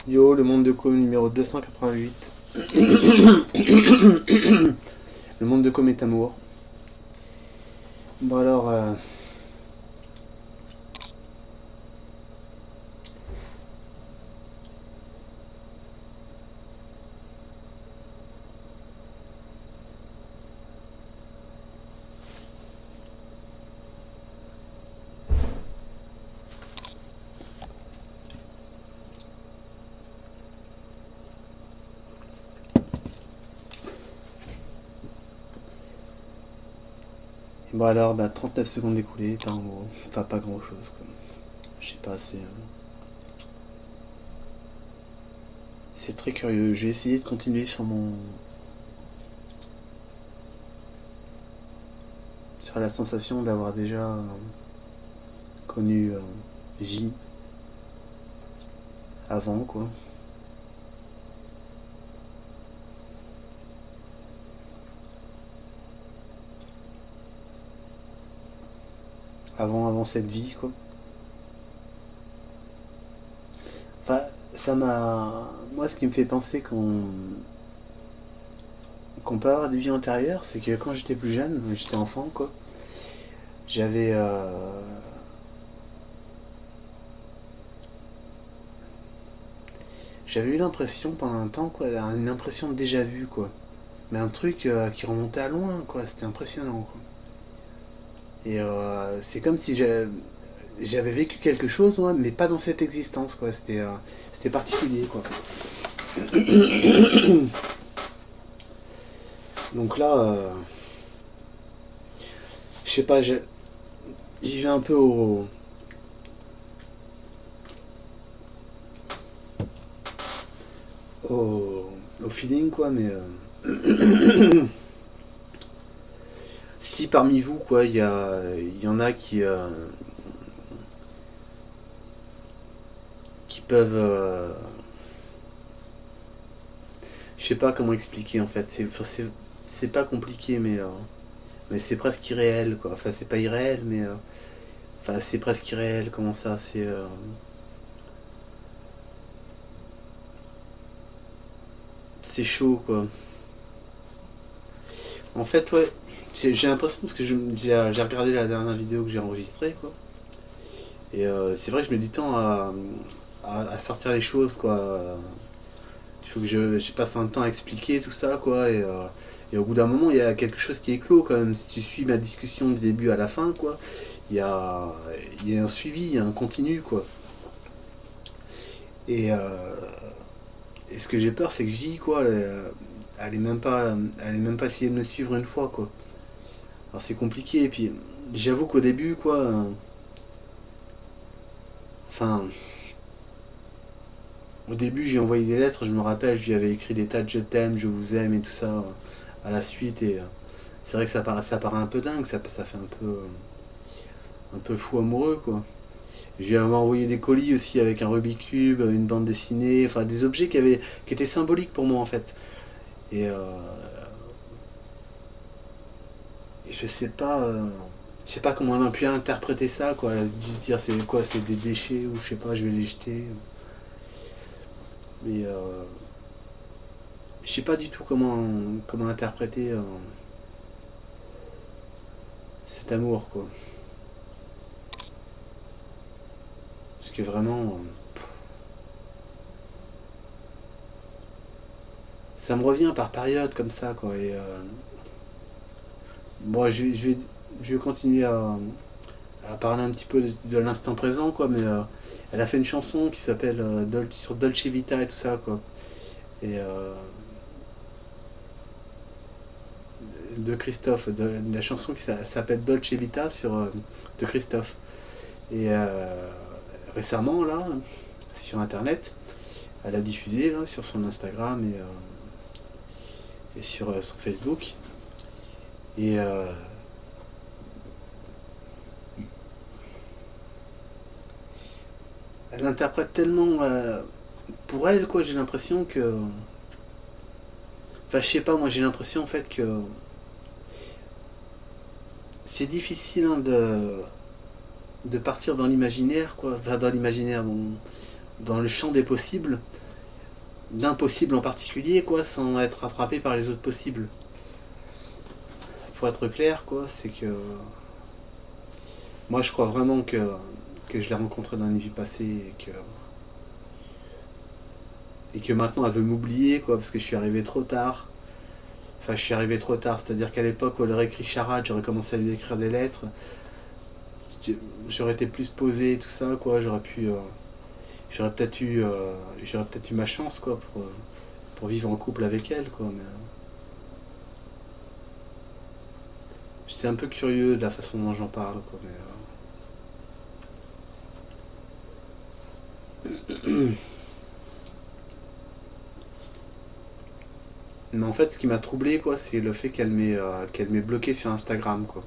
Yo, le monde de com numéro 288. Le monde de com est amour. Bon alors, bah 39 secondes écoulées, pas en gros. Enfin, pas grand chose, quoi. Je sais pas, c'est très curieux. Je vais essayer de continuer sur la sensation d'avoir déjà connu J avant, quoi. Avant cette vie, quoi. Enfin, ça m'a. Moi, ce qui me fait penser qu'on peut avoir des vies antérieures, c'est que quand j'étais plus jeune, j'étais enfant, quoi, j'avais. J'avais eu l'impression pendant un temps, quoi, une impression de déjà vu, quoi. Mais un truc qui remontait à loin, quoi. C'était impressionnant, quoi. Et c'est comme si j'avais vécu quelque chose, moi, mais pas dans cette existence, quoi. C'était particulier, quoi. Donc là, je sais pas, j'y vais un peu au feeling, quoi. Mais si parmi vous, quoi, il y en a qui peuvent. Je sais pas comment expliquer, en fait. C'est pas compliqué, mais c'est presque irréel, quoi. Enfin, c'est pas irréel, mais enfin, c'est presque irréel. Comment ça? C'est chaud, quoi. En fait, ouais, j'ai l'impression parce que j'ai regardé la dernière vidéo que j'ai enregistrée, quoi. Et c'est vrai que je mets du temps à sortir les choses, quoi. Il faut que je passe un temps à expliquer tout ça, quoi. Et au bout d'un moment, il y a quelque chose qui est clos, quand même. Si tu suis ma discussion du début à la fin, quoi, il y a, il y a un suivi, il y a un continu, quoi. Et, et ce que j'ai peur, c'est que J, quoi, elle est même pas essayé de me suivre une fois, quoi. Alors c'est compliqué. Et puis, j'avoue qu'au début, quoi, enfin, au début, j'ai envoyé des lettres, je me rappelle, je lui avais écrit des tas de je t'aime, je vous aime et tout ça à la suite. Et c'est vrai que ça paraît un peu dingue, ça fait un peu fou amoureux, quoi. Je lui avais envoyé des colis aussi avec un Rubik's Cube, une bande dessinée, enfin des objets qui étaient symboliques pour moi, en fait. Et, et je sais pas comment on a pu interpréter ça, quoi. Dû se dire c'est quoi, c'est des déchets ou je sais pas, je vais les jeter. Mais je sais pas du tout comment interpréter cet amour, quoi. Parce que vraiment, ça me revient par période comme ça, quoi. Et bon, je vais continuer à parler un petit peu de l'instant présent, quoi. Mais elle a fait une chanson qui s'appelle sur Dolce Vita et tout ça, quoi. Et de Christophe, la chanson qui s'appelle Dolce Vita de Christophe. Et récemment, là, sur internet, elle a diffusé là, sur son Instagram et sur son Facebook. Et elle interprète tellement pour elle, quoi, j'ai l'impression que. Enfin, je sais pas, moi j'ai l'impression en fait que c'est difficile hein, de partir dans l'imaginaire, quoi. Enfin, dans l'imaginaire, dans le champ des possibles. d'un possible en particulier, quoi, sans être rattrapé par les autres possibles. Pour être clair, quoi, c'est que moi je crois vraiment que je l'ai rencontrée dans une vie passée et que maintenant elle veut m'oublier, quoi, parce que je suis arrivé trop tard. Enfin, je suis arrivé trop tard, c'est-à-dire qu'à l'époque où elle aurait écrit charade, j'aurais commencé à lui écrire des lettres. J'aurais été plus posé et tout ça, quoi. J'aurais peut-être eu ma chance, quoi, pour vivre en couple avec elle, quoi. Mais j'étais un peu curieux de la façon dont j'en parle, quoi. Mais en fait, ce qui m'a troublé, quoi, c'est le fait qu'elle m'ait bloqué sur Instagram, quoi.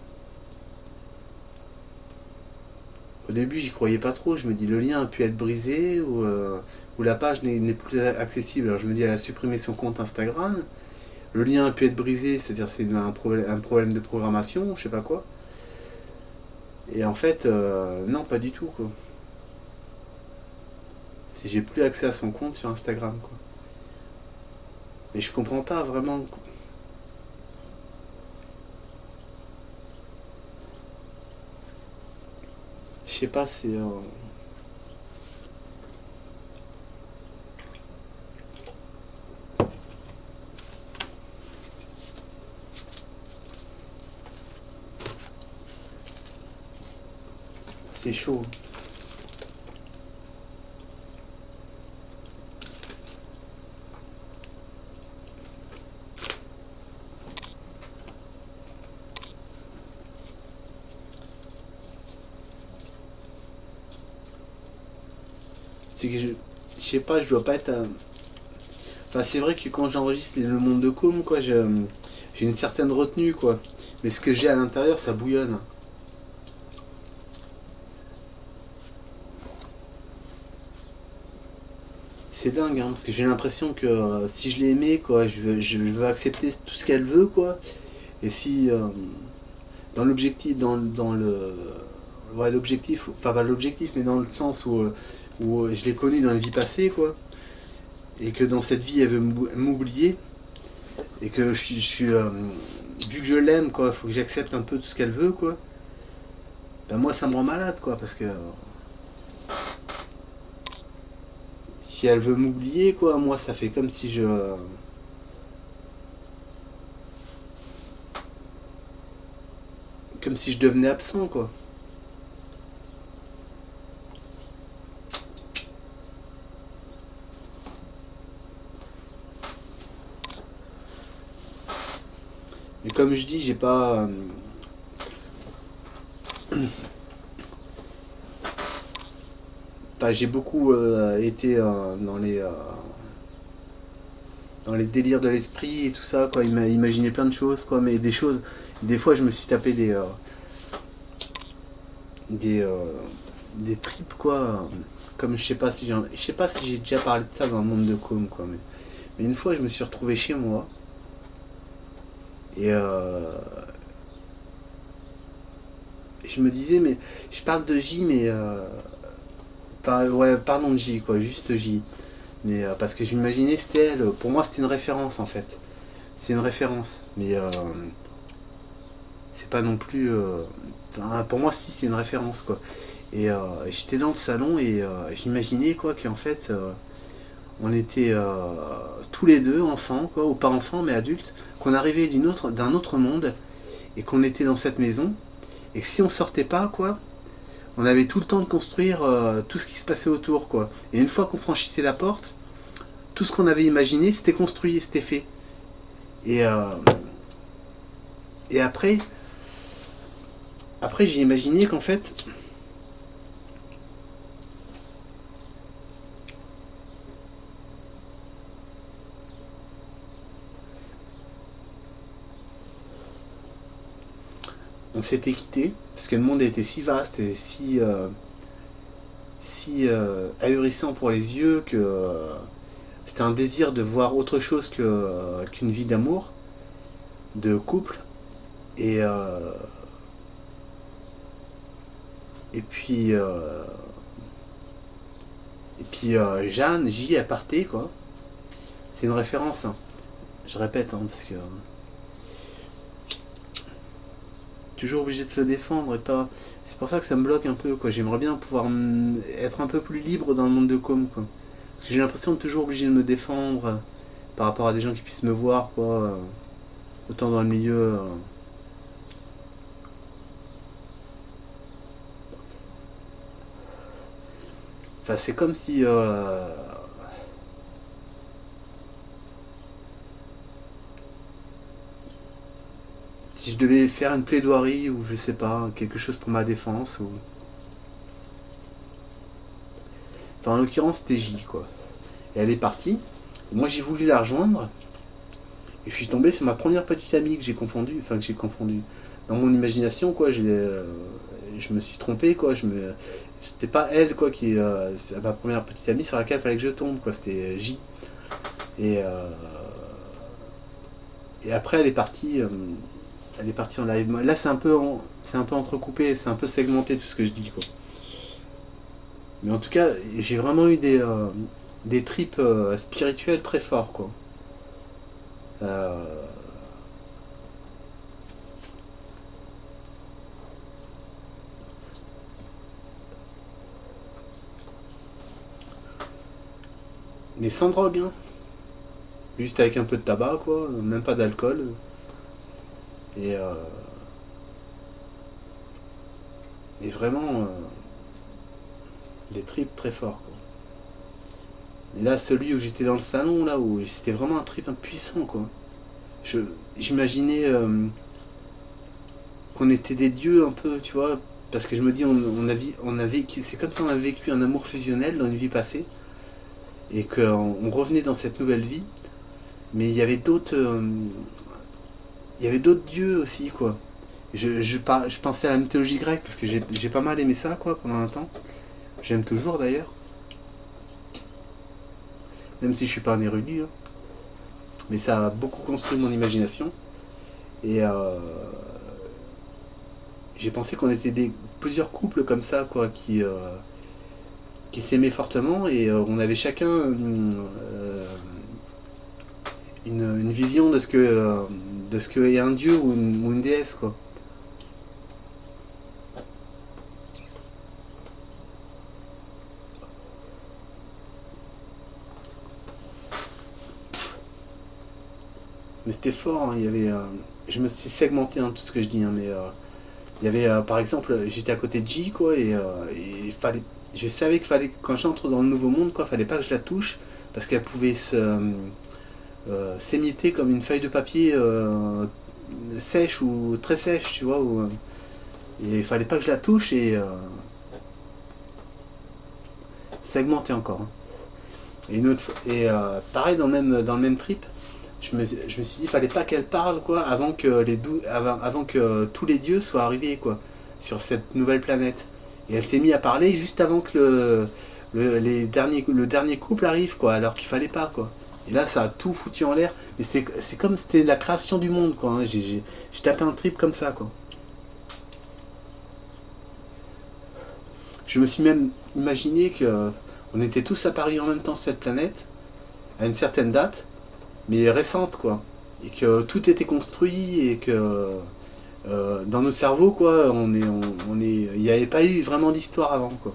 Au début, j'y croyais pas trop. Je me dis, le lien a pu être brisé ou la page n'est plus accessible. Alors je me dis, elle a supprimé son compte Instagram. Le lien a pu être brisé, c'est-à-dire c'est un problème de programmation, je sais pas quoi. Et en fait, non, pas du tout, quoi. J'ai plus accès à son compte sur Instagram, quoi. Mais je comprends pas vraiment. Je sais pas, c'est chaud. C'est que je sais pas, je dois pas être. Enfin, c'est vrai que quand j'enregistre le monde de com, quoi, j'ai une certaine retenue, quoi. Mais ce que j'ai à l'intérieur, ça bouillonne. C'est dingue, hein, parce que j'ai l'impression que si je l'ai aimée, quoi, je veux accepter tout ce qu'elle veut, quoi. Et si dans l'objectif, dans le, ouais, l'objectif, enfin pas l'objectif, mais dans le sens où je l'ai connue dans la vie passée, quoi, et que dans cette vie elle veut m'oublier, et que vu que je l'aime, quoi, faut que j'accepte un peu tout ce qu'elle veut, quoi. Ben moi ça me rend malade, quoi, parce que si elle veut m'oublier, quoi, moi ça fait comme si je devenais absent, quoi. Mais comme je dis, j'ai pas. Enfin, j'ai beaucoup été dans les délires de l'esprit et tout ça, quoi. Il m'a imaginé plein de choses, quoi. Mais des choses. Des fois, je me suis tapé des, euh, des tripes, quoi. Comme je sais pas si j'ai déjà parlé de ça dans le monde de com, quoi. Mais une fois, je me suis retrouvé chez moi et je me disais, mais je parle de J, mais enfin, ouais, parlons de J, quoi, juste J. Mais parce que j'imaginais c'était elle. Pour moi, c'était une référence en fait. C'est une référence, mais c'est pas non plus. Enfin, pour moi, si, c'est une référence, quoi. Et j'étais dans le salon et j'imaginais, quoi, qu'en fait, on était tous les deux enfants, quoi, ou pas enfants mais adultes, qu'on arrivait d'un autre monde et qu'on était dans cette maison et que si on sortait pas, quoi, on avait tout le temps de construire tout ce qui se passait autour, quoi. Et une fois qu'on franchissait la porte, tout ce qu'on avait imaginé, c'était construit, c'était fait. Et, et après j'ai imaginé qu'en fait, on s'était quitté parce que le monde était si vaste et si ahurissant pour les yeux que c'était un désir de voir autre chose qu'une vie d'amour, de couple. Et, et puis, Jeanne, J, elle partait, quoi. c'est une référence, hein. Je répète, hein, parce que toujours obligé de se défendre et pas. C'est pour ça que ça me bloque un peu, quoi. J'aimerais bien pouvoir être un peu plus libre dans le monde de com, quoi. Parce que j'ai l'impression de toujours obligé de me défendre par rapport à des gens qui puissent me voir, quoi. Autant dans le milieu. Enfin, c'est comme si. Si je devais faire une plaidoirie ou je sais pas, quelque chose pour ma défense. Ou... Enfin, en l'occurrence, c'était J, quoi. Et elle est partie. Moi, j'ai voulu la rejoindre. Et je suis tombé sur ma première petite amie que j'ai confondue. Enfin, que j'ai confondue. Dans mon imagination, quoi, je me suis trompé, quoi. C'était pas elle, quoi, c'est ma première petite amie sur laquelle il fallait que je tombe, quoi. C'était J. Et, euh, et après, elle est partie en live. Là, c'est un peu entrecoupé, c'est un peu segmenté tout ce que je dis, quoi. Mais en tout cas, j'ai vraiment eu des trips spirituels très forts, quoi. Euh, mais sans drogue, hein. Juste avec un peu de tabac, quoi. Même pas d'alcool. Et, euh, et vraiment, des trips très forts, quoi. Et là, celui où j'étais dans le salon, là, où c'était vraiment un trip puissant, quoi. Je, J'imaginais qu'on était des dieux un peu, tu vois, parce que je me dis, on a vécu, c'est comme si on avait vécu un amour fusionnel dans une vie passée, et qu'on revenait dans cette nouvelle vie, mais il y avait d'autres dieux aussi, quoi. Je pensais à la mythologie grecque, parce que j'ai pas mal aimé ça, quoi, pendant un temps. J'aime toujours, d'ailleurs, même si je suis pas un érudit, hein. Mais ça a beaucoup construit mon imagination, et j'ai pensé qu'on était plusieurs couples comme ça, quoi, qui s'aimaient fortement et on avait chacun une vision de ce que est un dieu ou une déesse, quoi. Mais c'était fort, hein, je me suis segmenté, hein, tout ce que je dis, hein, mais il y avait par exemple, j'étais à côté de J, quoi, et je savais qu'il fallait, quand j'entre dans le nouveau monde, quoi, fallait pas que je la touche parce qu'elle pouvait s'émietter comme une feuille de papier sèche ou très sèche, tu vois. Et il fallait pas que je la touche et segmenter encore, hein. Et une autre fois, et pareil dans le même trip, je me suis dit il fallait pas qu'elle parle, quoi, avant que tous les dieux soient arrivés, quoi, sur cette nouvelle planète. Et elle s'est mise à parler juste avant que le dernier couple arrive, quoi, alors qu'il fallait pas, quoi. Et là, ça a tout foutu en l'air. Mais c'est comme c'était la création du monde, quoi, hein. J'ai tapé un trip comme ça, quoi. Je me suis même imaginé que on était tous apparus en même temps sur cette planète, à une certaine date, mais récente, quoi. Et que tout était construit et que dans nos cerveaux, quoi, il n'y avait pas eu vraiment d'histoire avant, quoi.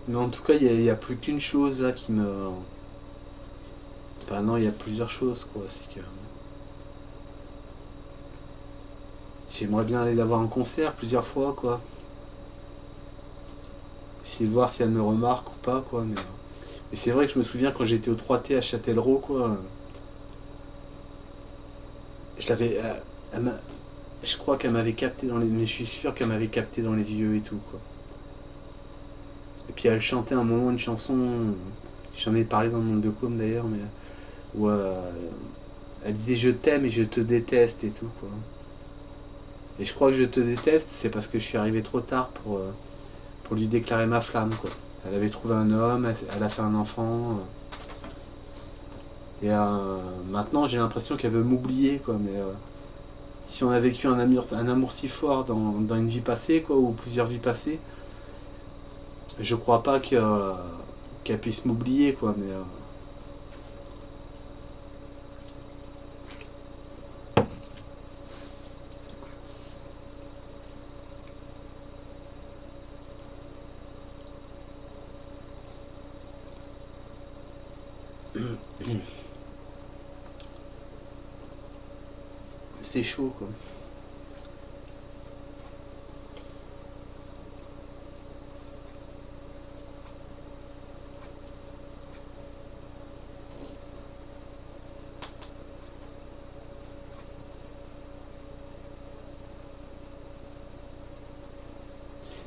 Mais en tout cas, il y a plus qu'une chose là qui me. Enfin, non, il y a plusieurs choses, quoi. C'est que j'aimerais bien aller la voir en concert plusieurs fois, quoi. Essayer de voir si elle me remarque ou pas, quoi. Mais c'est vrai que je me souviens quand j'étais au 3T à Châtellerault, quoi. Je l'avais. Elle m'a- je crois qu'elle m'avait capté dans les. Mais je suis sûr qu'elle m'avait capté dans les yeux et tout, quoi. Et puis elle chantait un moment une chanson. J'en ai parlé dans le monde de com d'ailleurs, mais. Où elle disait je t'aime et je te déteste et tout, quoi. Et je crois que je te déteste, c'est parce que je suis arrivé trop tard pour lui déclarer ma flamme, quoi. Elle avait trouvé un homme, elle a fait un enfant. Et maintenant, j'ai l'impression qu'elle veut m'oublier, quoi. Mais si on a vécu un amour si fort dans une vie passée, quoi, ou plusieurs vies passées, je crois pas qu'elle puisse m'oublier, quoi. Mais c'est chaud, quoi.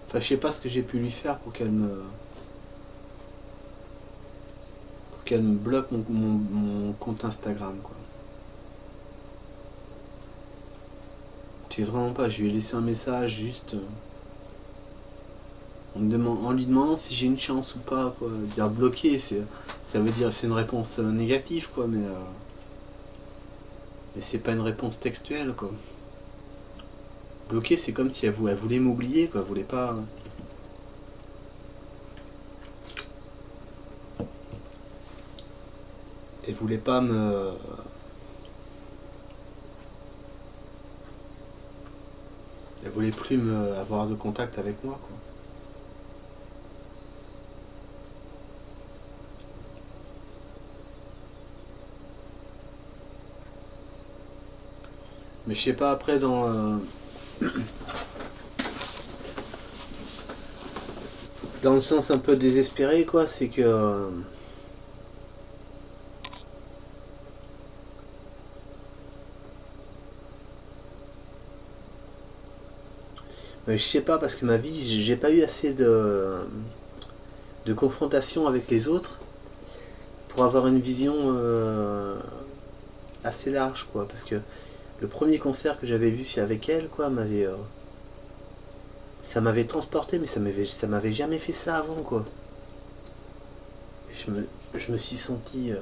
Enfin, je sais pas ce que j'ai pu lui faire pour qu'elle me bloque mon compte Instagram, quoi. Tu sais vraiment pas, je lui ai laissé un message juste en lui demandant si j'ai une chance ou pas, quoi. Dire bloqué, ça veut dire c'est une réponse négative, quoi, mais c'est pas une réponse textuelle, quoi. Bloqué, c'est comme si elle voulait m'oublier, quoi. Elle voulait pas. Elle voulait pas me. Elle voulait plus avoir de contact avec moi, quoi. Mais je sais pas, après, dans le sens un peu désespéré, quoi, c'est que. Je sais pas, parce que ma vie, j'ai pas eu assez de confrontation avec les autres pour avoir une vision assez large, quoi. Parce que le premier concert que j'avais vu avec elle, quoi, ça m'avait transporté, mais ça m'avait jamais fait ça avant, quoi. Je me suis senti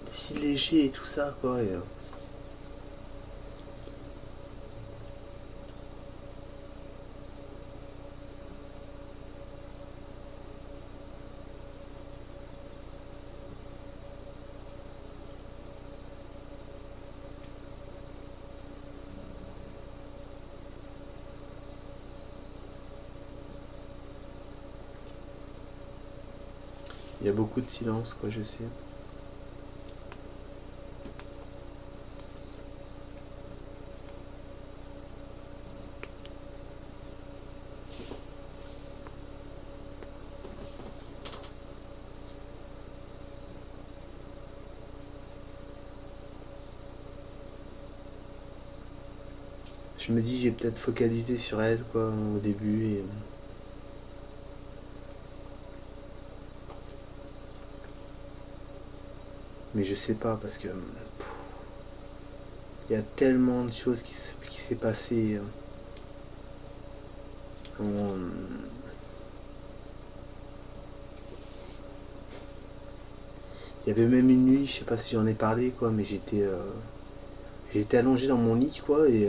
si léger et tout ça, quoi. Il y a beaucoup de silence, quoi, je sais. Je me dis, j'ai peut-être focalisé sur elle, quoi, au début. Mais je sais pas, parce que il y a tellement de choses qui s'est passé. Il y avait même une nuit, je sais pas si j'en ai parlé, quoi, mais j'étais allongé dans mon lit, quoi, et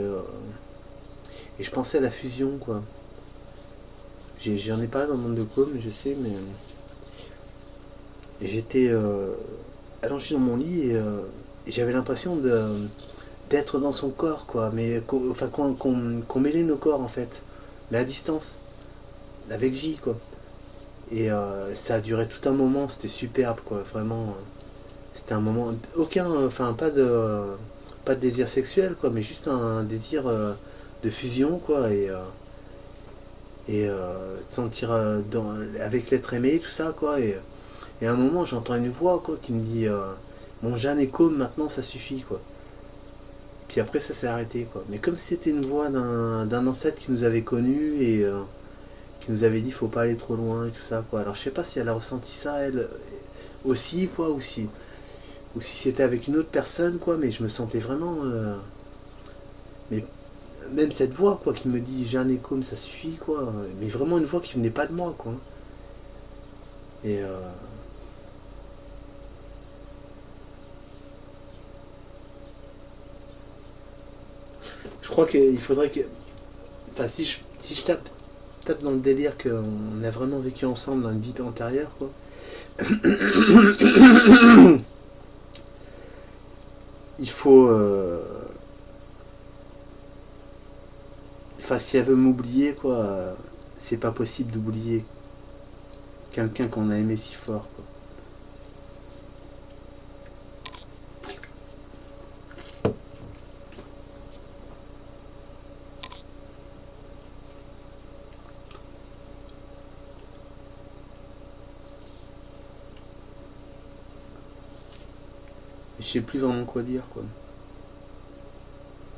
je pensais à la fusion, quoi. J'en ai parlé dans le monde de com, je sais, mais j'étais allongé dans mon lit et j'avais l'impression d'être dans son corps, quoi, mais enfin qu'on mêlait nos corps en fait, mais à distance, avec J, quoi. Et ça a duré tout un moment, c'était superbe, quoi, vraiment. C'était un moment, enfin pas de désir sexuel, quoi, mais juste un désir de fusion, quoi, de sentir avec l'être aimé, tout ça, quoi. Et à un moment, j'entends une voix, quoi, qui me dit mon Jeanne est calme, maintenant ça suffit, quoi. Puis après ça s'est arrêté quoi. Mais comme si c'était une voix d'un ancêtre qui nous avait connus et qui nous avait dit faut pas aller trop loin et tout ça quoi. Alors je sais pas si elle a ressenti ça elle aussi quoi, ou si c'était avec une autre personne quoi, mais je me sentais vraiment mais même cette voix quoi qui me dit j'ai un écho mais ça suffit quoi, mais vraiment une voix qui venait pas de moi quoi. Et je crois qu'il faudrait que, enfin si je tape dans le délire qu'on a vraiment vécu ensemble dans une vie antérieure quoi. Il faut enfin si elle veut m'oublier quoi, c'est pas possible d'oublier quelqu'un qu'on a aimé si fort quoi. Je sais plus vraiment quoi dire quoi.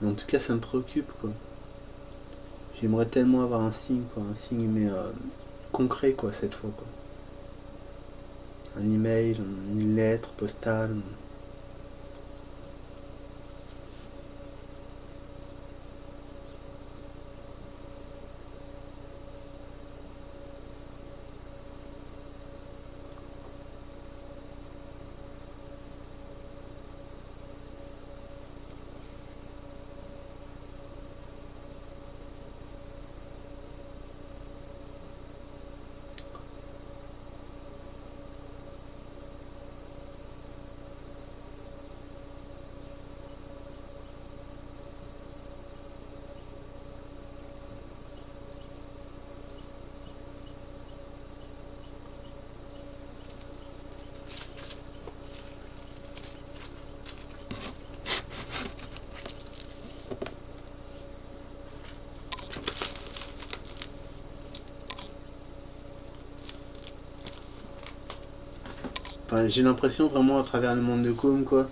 Mais en tout cas ça me préoccupe quoi. J'aimerais tellement avoir un signe quoi, un signe mais concret quoi cette fois quoi. Un email, une lettre postale. Enfin, j'ai l'impression vraiment à travers le monde de Com quoi,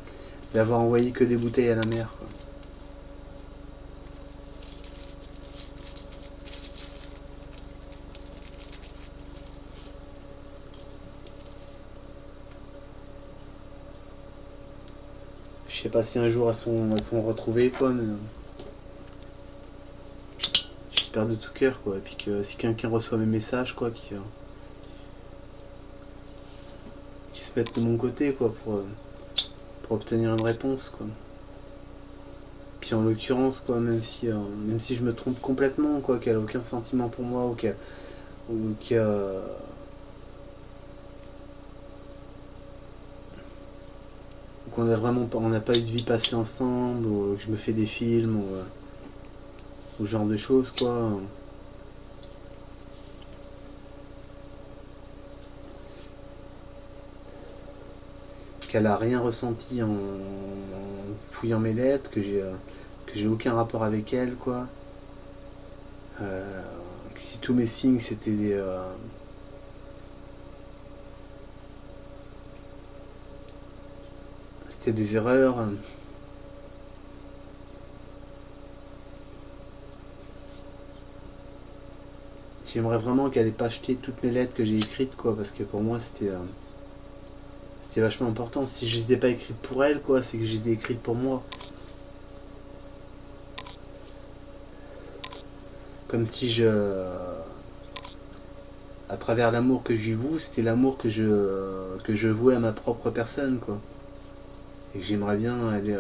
d'avoir envoyé que des bouteilles à la mer quoi. Je sais pas si un jour elles sont retrouvées quoi, mais j'espère de tout cœur quoi. Et puis que si quelqu'un reçoit mes messages quoi, qui se mette de mon côté quoi pour obtenir une réponse quoi. Puis en l'occurrence quoi, même si je me trompe complètement quoi, qu'elle a aucun sentiment pour moi ou qu'on a vraiment on n'a pas eu de vie passée ensemble ou que je me fais des films ou ce genre de choses quoi. Qu'elle a rien ressenti en fouillant mes lettres, que j'ai aucun rapport avec elle quoi. Que si tous mes signes c'était des erreurs. J'aimerais vraiment qu'elle ait pas acheté toutes mes lettres que j'ai écrites quoi, parce que pour moi c'était vachement important. Si je les ai pas écrites pour elle quoi, c'est que je les ai écrites pour moi. Comme si à travers l'amour que je lui voue, c'était l'amour que je vouais à ma propre personne quoi. Et que j'aimerais bien aller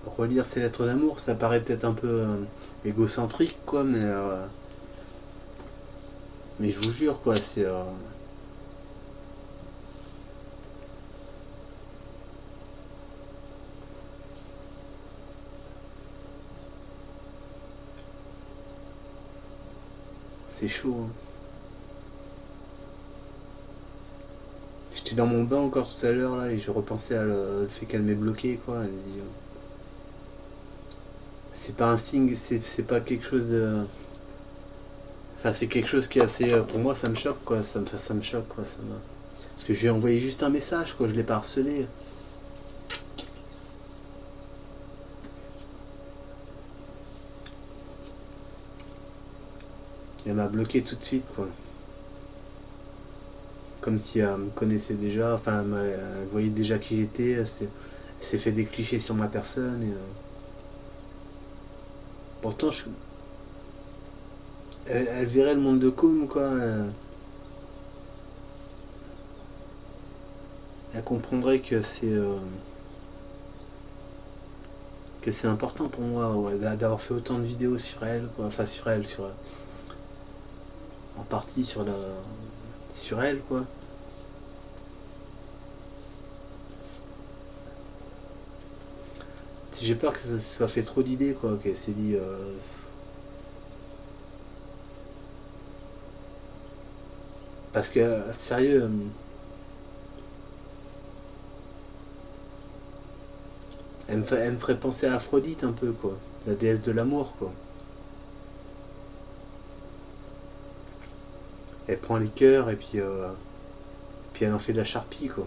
relire ces lettres d'amour. Ça paraît peut-être un peu égocentrique quoi, mais je vous jure quoi, c'est chaud. Hein. J'étais dans mon bain encore tout à l'heure là et je repensais à le fait qu'elle m'ait bloqué quoi. Elle me dit, c'est pas un signe, c'est pas quelque chose de. Enfin, c'est quelque chose qui est assez. Pour moi, ça me choque quoi. Ça me choque quoi. Parce que je lui ai envoyé juste un message quoi. Je l'ai pas harcelé. Elle m'a bloqué tout de suite, quoi. Comme si elle me connaissait déjà, enfin, elle voyait déjà qui j'étais, elle s'est fait des clichés sur ma personne. Pourtant, elle verrait le monde de Com, quoi. Elle comprendrait que c'est important pour moi, ouais, d'avoir fait autant de vidéos sur elle, quoi. Enfin, sur elle, en partie sur elle, quoi. J'ai peur que ça se soit fait trop d'idées, quoi. Qu'elle s'est dit. Parce que, sérieux, elle me ferait penser à Aphrodite un peu, quoi. La déesse de l'amour, quoi. Elle prend les cœurs et puis elle en fait de la charpie, quoi.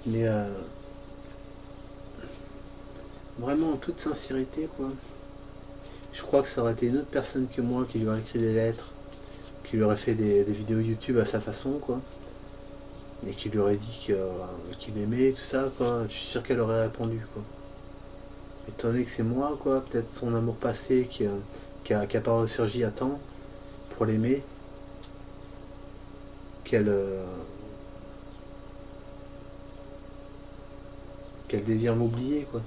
Mais vraiment, en toute sincérité, quoi. Je crois que ça aurait été une autre personne que moi qui lui aurait écrit des lettres, qui lui aurait fait des vidéos YouTube à sa façon, quoi. Et qui lui aurait dit qu'il m'aimait, tout ça, quoi. Je suis sûr qu'elle aurait répondu, quoi. Étant donné que c'est moi, quoi, peut-être son amour passé qui a pas ressurgi à temps pour l'aimer, qu'elle qu'elle désire m'oublier, quoi.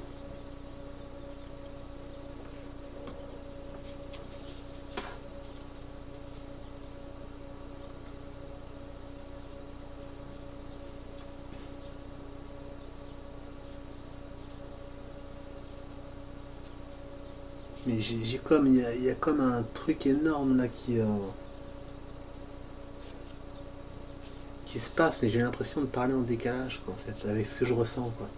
Mais j'ai comme, il y a comme un truc énorme là qui se passe, mais j'ai l'impression de parler en décalage, quoi, en fait, avec ce que je ressens, quoi.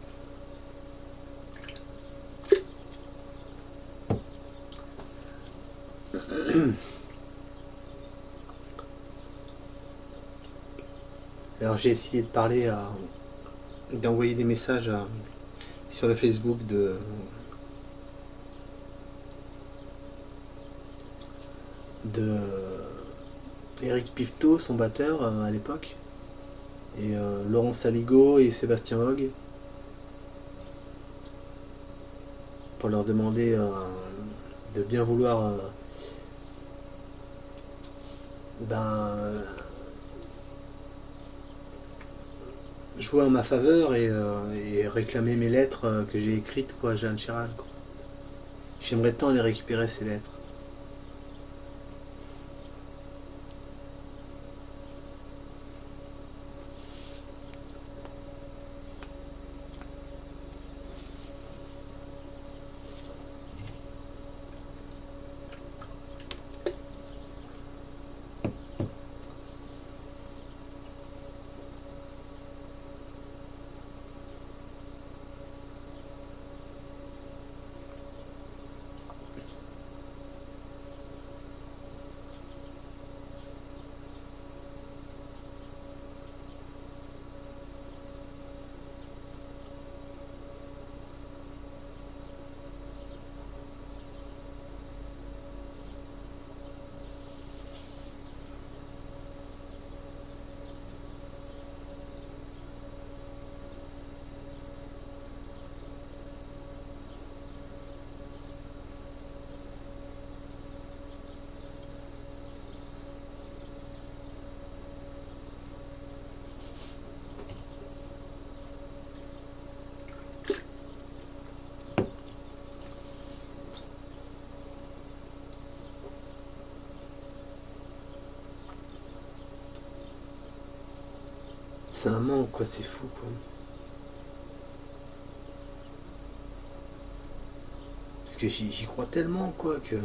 Alors j'ai essayé de d'envoyer des messages sur le Facebook de Eric Pifto, son batteur à l'époque, et Laurent Saligo et Sébastien Hogg, pour leur demander de bien vouloir ben, jouer en ma faveur et réclamer mes lettres que j'ai écrites, quoi, à Jeanne Chiral, quoi. J'aimerais tant les récupérer, ces lettres. c'est un manque, quoi, c'est fou, quoi. Parce que j'y crois tellement, quoi, que...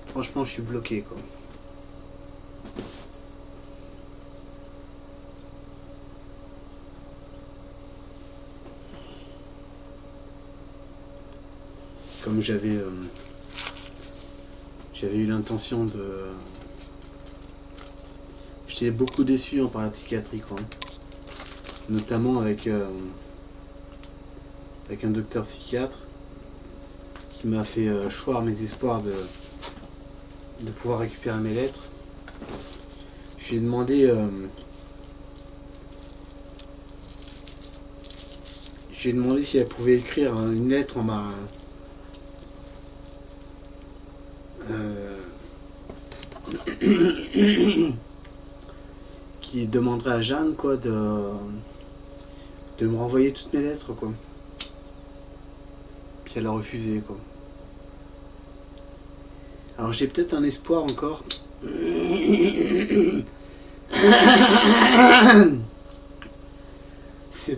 Franchement, je suis bloqué, quoi. Comme j'avais eu l'intention de... J'étais beaucoup déçu par la psychiatrie, quoi. Notamment avec un docteur psychiatre qui m'a fait choir mes espoirs de pouvoir récupérer mes lettres. Je lui ai demandé si elle pouvait écrire une lettre en ma qui demanderait à Jeanne, quoi, de me renvoyer toutes mes lettres, quoi. Puis elle a refusé, quoi. Alors j'ai peut-être un espoir encore. C'est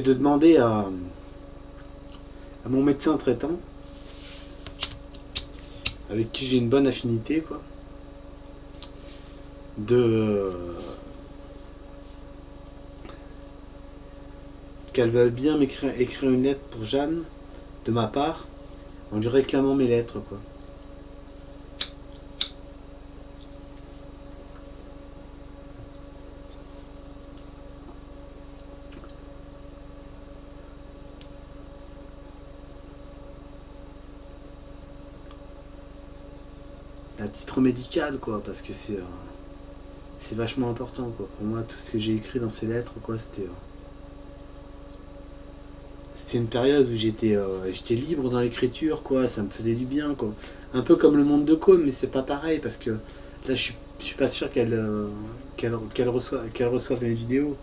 de demander à mon médecin traitant, avec qui j'ai une bonne affinité, quoi, qu'elle veuille bien écrire une lettre pour Jeanne, de ma part, en lui réclamant mes lettres, quoi. À titre médical, quoi, parce que c'est vachement important, quoi. Pour moi, tout ce que j'ai écrit dans ces lettres, quoi, c'était une période où j'étais libre dans l'écriture, quoi. Ça me faisait du bien, quoi. Un peu comme le monde de Com, mais c'est pas pareil, parce que là, je suis pas sûr qu'elle reçoive mes vidéos.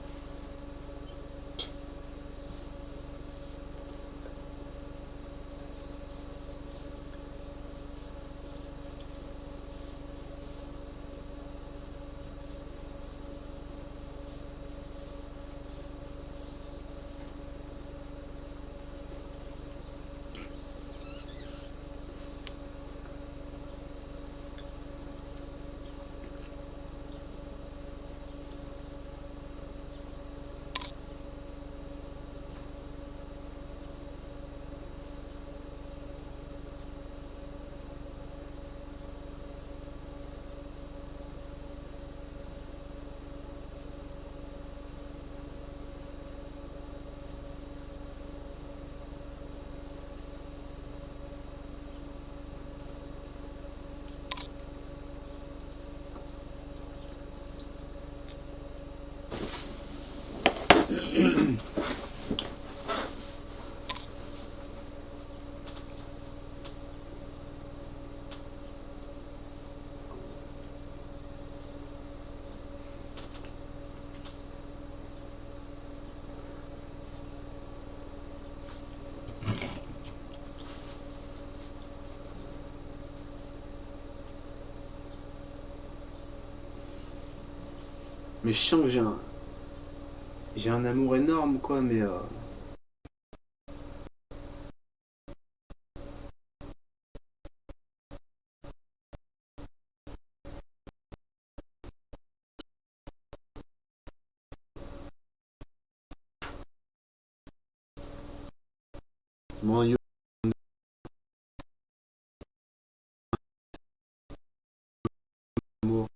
Mais je sens que j'ai un amour énorme, quoi, mais mon amour.